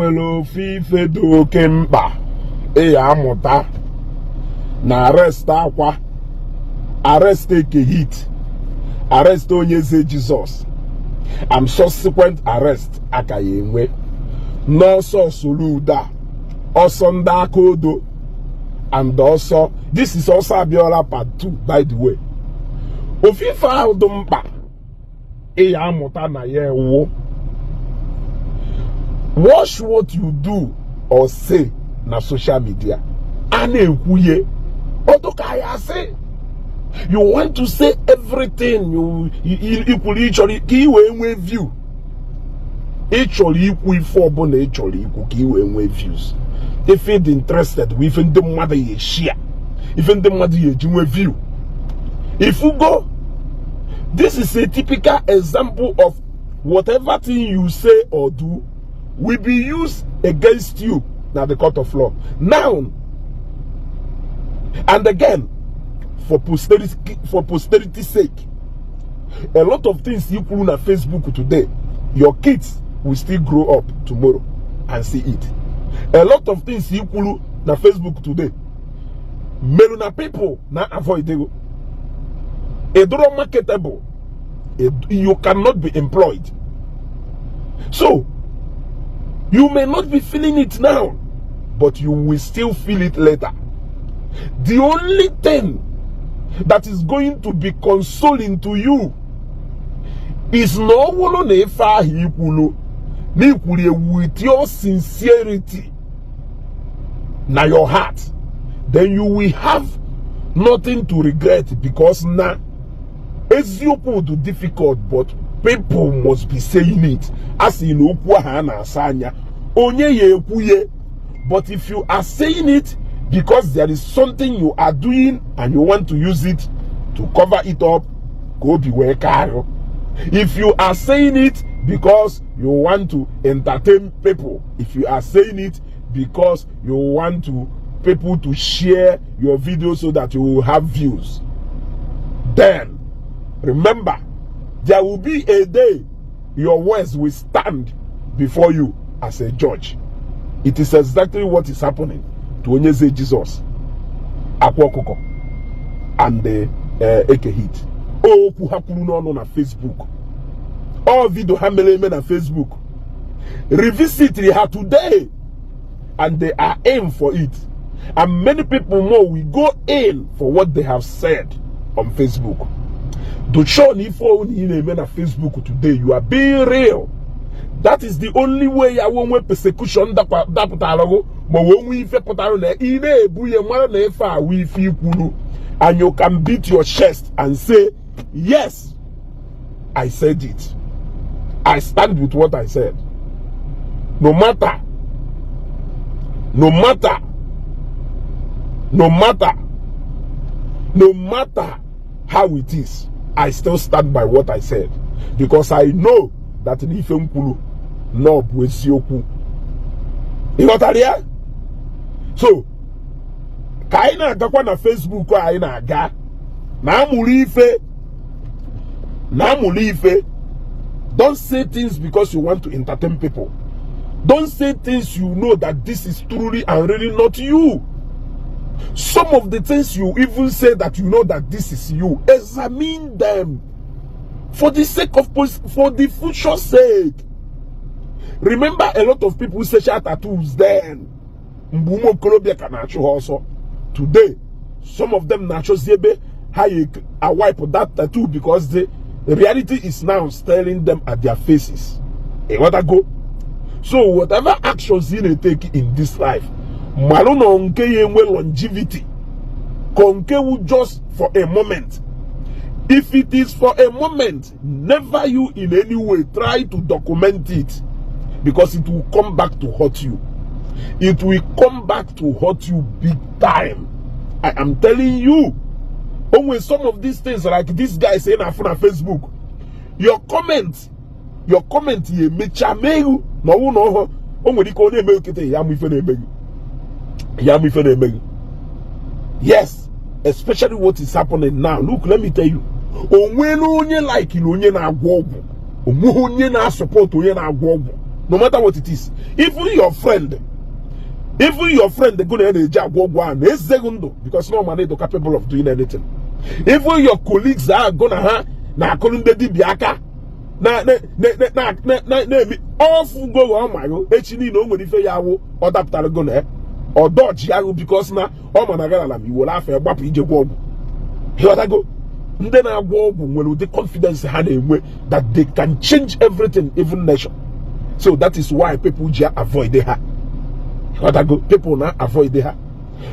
enwere ofufe dị oke mkpa amụta na arrest Akwa, arrest Ekehit, arrest Onye Eze Jesus, and subsequent arrest akaghị enwe n'ọsọ Soludo, also ndị aka odo, and also this is also Abiola part 2 by the way. Ofufe ahụ dị mkpa amụta na ya ewu. Watch what you do or say na social media. Ana-ekwuye otokaya say. You want to say everything you equally ka iwe nwe view. Ịchọrọ ikwu ife ọbụla ịchọrọ ikwu ka iwe nwe views. If you're interested with ndị mmadụ ya share, if ndị mmadụ ya eji nwe view. If you go, this is a typical example of whatever thing you say or do will be used against you now the court of law. Now and again, for posterity's sake, a lot of things you put on Facebook today, your kids will still grow up tomorrow and see it. A lot of things you put on Facebook today, meluna people now avoid it. A draw marketable, you cannot be employed. So you may not be feeling it now, but you will still feel it later. The only thing that is going to be consoling to you is no one with your sincerity na your heart. Then you will have nothing to regret, because now Eziokwu do difficult, but people must be saying it. As in Onye. But if you are saying it because there is something you are doing and you want to use it to cover it up, go beware, Karo. If you are saying it because you want to entertain people, if you are saying it because you want people to share your video so that you will have views, then remember, there will be a day your words will stand before you as a judge. It is exactly what is happening to Onye Eze Jesus, Akwa Okuko, and the Ekehit. Oh, kuhapuru no na Facebook. All video hamele na Facebook. Revisit her today, and they are aim for it. And many people more will go in for what they have said on Facebook. To show ni for na Facebook today, you are being real. That is the only way I won't persecution that putalogo, but when we putalo ine buye mwana na efa we feel kulu, and you can beat your chest and say, yes, I said it. I stand with what I said. No matter how it is, I still stand by what I said, because I know that in Ifemkulu, no Eziokwu. You know what I mean? So, kaina gakwa na Facebook ko aina aga na mulife. Don't say things because you want to entertain people. Don't say things you know that this is truly and really not you. Some of the things you even say that you know that this is you, examine them for the sake of, for the future's sake. Remember, a lot of people say tattoos then. Mbumo Kolobia Kanacho also. Today, some of them natural zebe I wipe that tattoo because the reality is now staring them at their faces. Hey, what I go? So whatever actions you take in this life, Maluno onke yemwe longevity. Konke just for a moment. If it is for a moment, never you in any way try to document it, because it will come back to hurt you. It will come back to hurt you big time. I am telling you. When some of these things, like this guy saying on Facebook, your comment ye mecha meyu no onwere ike onye eme kete ya mu ife na emegu. Yes, especially what is happening now. Look, let me tell you, onwe no onye like onye na agwo ogwu, onwe onye na support onye na agwo ogwu. no matter what it is. Even your friend, they're going to job because no man is capable of doing anything. Even your colleagues are gonna have na kolunde di biaka na off go on my echini no nwere ife ya wo odaptara go na or dodge ya because na o managara la mi wo la fe gbapu ije gwo ogwu. Here go. Ndị na-agwọ ọgwụ nwere ụdị confidence ha na-enwe that they can change everything, even nation. So that is why people just avoid her. People now avoid her.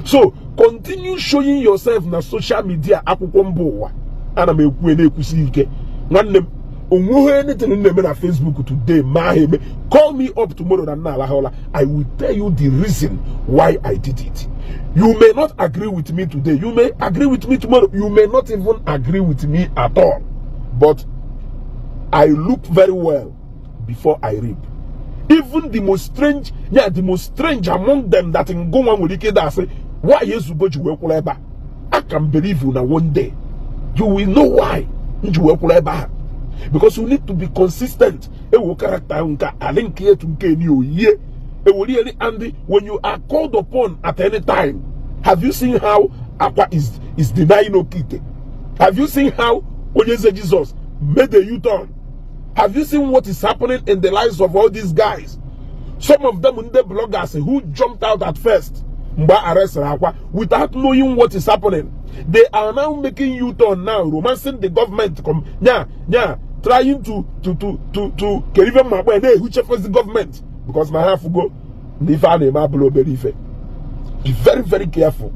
So continue showing yourself na social media akwụkwọ mba ụwa. Ana m ekwu na-ekwusi ike. Nwanne m onwe anything na-eme na Facebook today ma heme. Call me up tomorrow na alahola. I will tell you the reason why I did it. You may not agree with me today. You may agree with me tomorrow. You may not even agree with me at all. But I look very well before I reap. Even the most strange, among them that in go on with the say, why yes you go to work labor? I can believe you now one day. You will know why you work labor. Because you need to be consistent. And when you are called upon at any time, have you seen how Akwa is denying Okite? Have you seen how Onye Eze Jesus made a U-turn? Have you seen what is happening in the lives of all these guys? Some of them, the bloggers who jumped out at first, without knowing what is happening, they are now making U-turn now, romancing the government. Trying to even my way who check the government. Because my half go, be very, very careful.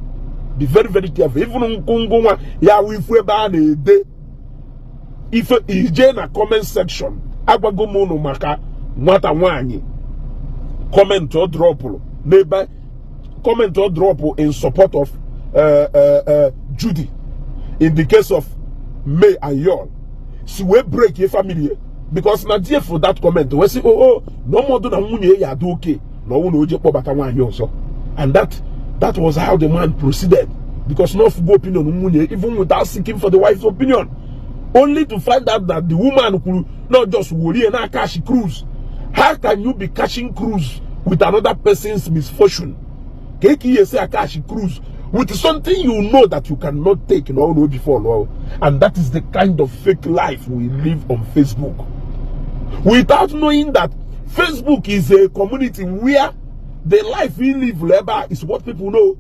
Be very, very careful. Even Kungunga, ya we ban a day. If it's in a comment section, Abago mono maka, what a wani. Comment or drop, neighbor, comment or drop in support of Judy. In the case of May and Yon, she will break your family. Because na dear for that comment, we say, no more than munye ya do okay. No one will just pop also. And that was how the man proceeded. Because no full opinion munye, even without seeking for the wife's opinion. Only to find out that the woman could not just worry and not cash cruise. How can you be cashing cruise with another person's misfortune? Keki say a cash cruise with something you know that you cannot take before. And that is the kind of fake life we live on Facebook. Without knowing that Facebook is a community where the life we live labor is what people know.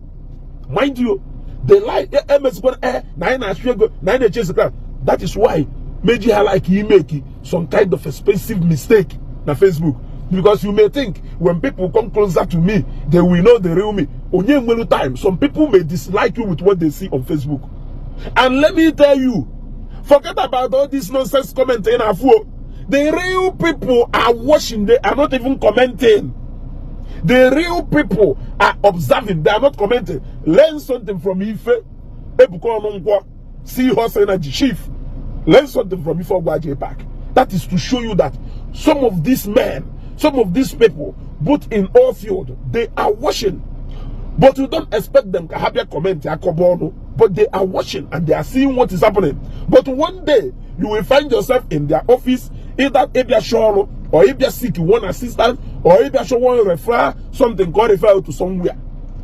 Mind you, the life that is why maybe like he make some kind of expensive mistake na Facebook. Because you may think when people come closer to me, they will know the real me. Onye time, some people may dislike you with what they see on Facebook. And let me tell you, forget about all this nonsense commenting. The real people are watching, they are not even commenting. The real people are observing, they are not commenting. Learn something from Ife. See horse energy chief. Learn something from Ife Jpac. That is to show you that some of these men, some of these people, both in all field, they are watching. But you don't expect them to have a comment, but they are watching and they are seeing what is happening. But one day, you will find yourself in their office, either if you're sure, or if you're sick, you want assistance, or if you're sure want to refer something, call refer to somewhere.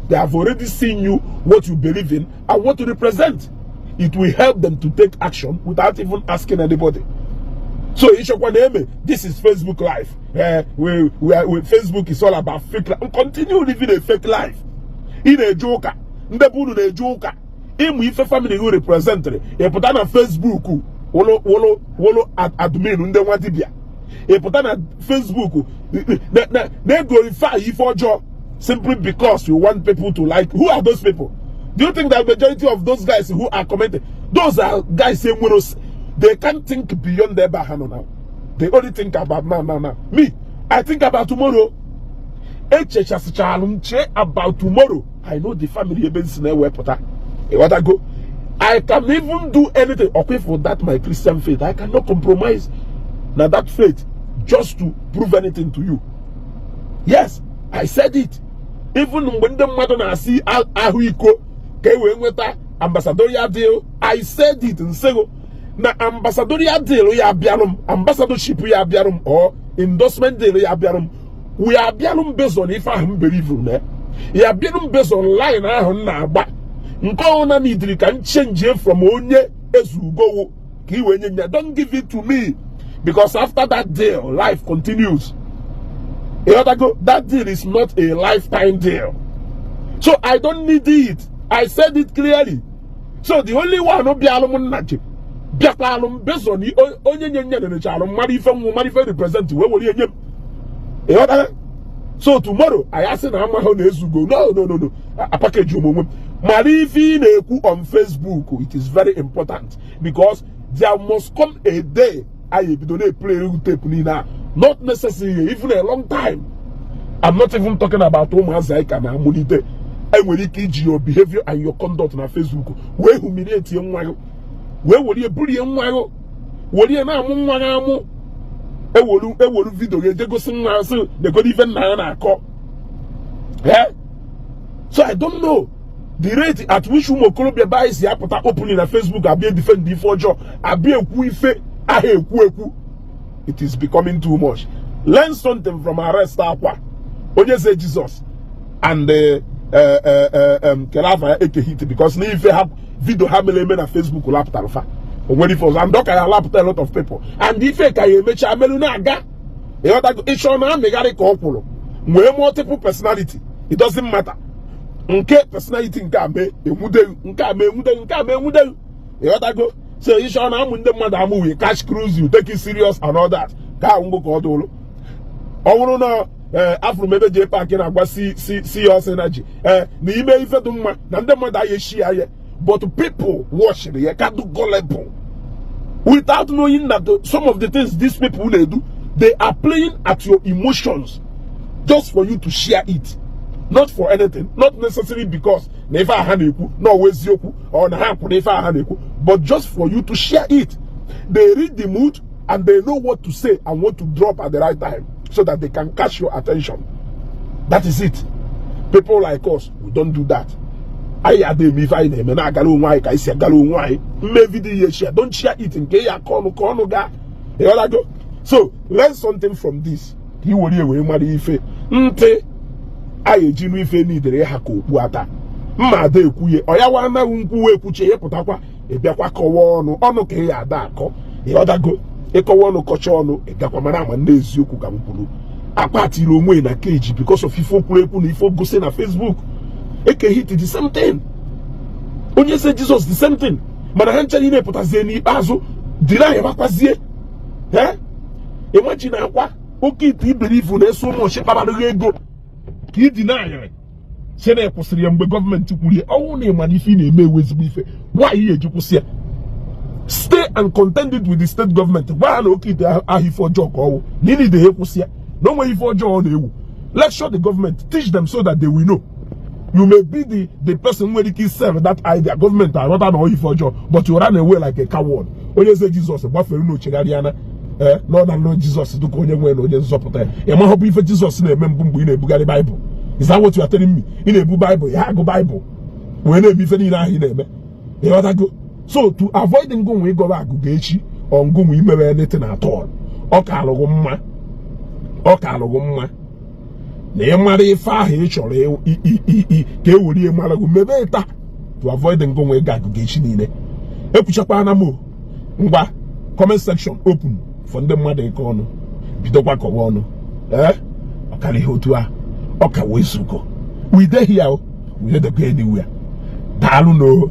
They have already seen you, what you believe in, and what you represent. It will help them to take action without even asking anybody. So, this is Facebook life. Facebook is all about fake life. Continue living a fake life. In a joker. A joker. If a family who represent it, a put on Facebook, wolo admin, unde watibia. A put on Facebook, they glorify you for job simply because you want people to like. Who are those people? Do you think that the majority of those guys who are commenting, those are guys saying, they can't think beyond their bahano now. They only think about now. Me, I think about tomorrow. About tomorrow. I know the family what I go. I can even do anything. Okay, for that my Christian faith. I cannot compromise now that faith just to prove anything to you. Yes, I said it. Even when the mother see Akwa Okuko, ambassadorial deal, I said it and say na ambassadorial deal ya biarum, ambassadorship ya biarum, or endorsement deal ya biarum. we are being based on if I am believing there. We are being based on line but Nkona need can change it from Onye Eze go. Don't give it to me. Because after that deal, life continues. That deal is not a lifetime deal. So I don't need it. I said it clearly. So the only one who be alum naji. Biakalum based on the Onye represent where will you? So tomorrow I asked Onye Eze go. No. A package you Marifi Neku on Facebook. It is very important because there must come a day I don't play tape now. Not necessarily even a long time. I'm not even talking about Omar Zaika and Amunite. I will engage your behavior and your conduct on Facebook. Where humiliate young while? Where will you bully young while? Will you now move? I will video. They go sing so they could even call. Yeah? So I don't know. The rate at which Colombia buys the apple opening on Facebook, I be defend the forger, I be a kuife, I hear kueku. It is becoming too much. Learn something from arrest Akwa, Onye Eze Jesus, and Kelava Ekehiti, because if you have video hamele on Facebook, laptop, or when it was, I'm not a lot of people. And if you can make a melunaga, it's on a megaric opolo. Multiple personality, it doesn't matter. Nke personality nkame mude you go so you show na munde mmadụ we cash cruise you take it serious and all that ka ngbo ko dolo ọwụrụ na afro mebe Jpac na agba serious energy na ime ife du mma na ndị mmadụ ayeshi aye but people watch the ka do gullible without knowing that some of the things these people do they are playing at your emotions just for you to share it. Not for anything, not necessarily because never haneku, no Eziokwu, or never haneku, but just for you to share it. They read the mood and they know what to say and what to drop at the right time so that they can catch your attention. That is it. People like us, we don't do that. Don't share it in case so learn something from this. You aye jinu ife ni dere ha ko buata mma da ekuye oya wa na nku ekuche yeputakwa ebiakwa kowo onu ke ya ada akọ yodago ekowo onu kocha onu egakwa mara ama na eziokwu ka mkpuru akpatiri onwe na cage because of ifo kwurekwu na ifo gose na Facebook eke hit the same thing Onye Eze Jesus the same thing mana ha nchani na eputazie ni ikpeazu dira ya bakwazie imagine akwa oke iti believe na so mo she babalo ego he deny say na kwusiri ya mgbe government kwurie owu na manifi na eme wezigbo ife why he ejukwusia stay and contend with the state government why na okay the ahi for job owu nini dey ekwusia no way for job na ewu let's show the government teach them so that they will know you may be the person where they serve that idea government are rather than for job but you run away like a coward Onye Eze Jesus gbafere no chegariana Lord and Lord Jesus do onye nwe na onye nzọpụta ya ma hope ife Jesus na-eme mbụ ị na-ebugari Bible. Is that what you are telling me? Ị na-ebu Bible ya go Bible we na-ebi ife niile ahụ ị na-eme go so to avoid ngụnwe ịgọba agụga echi ọ ngụnwe imewe anything at all ọ ka alụghị mma na ịmara ife ahụ ị chọrọ ka ewere mara gụ mebe taa to avoid ngụnwe ịga agụga echi niile ekwuchakwa na m ngwa comment section open for ndị mmadụ ike ọnụ bidokwa kọwa ọnụ ọkara ihe otu a ọka wee zugo we dey here we dey go anywhere daalụ no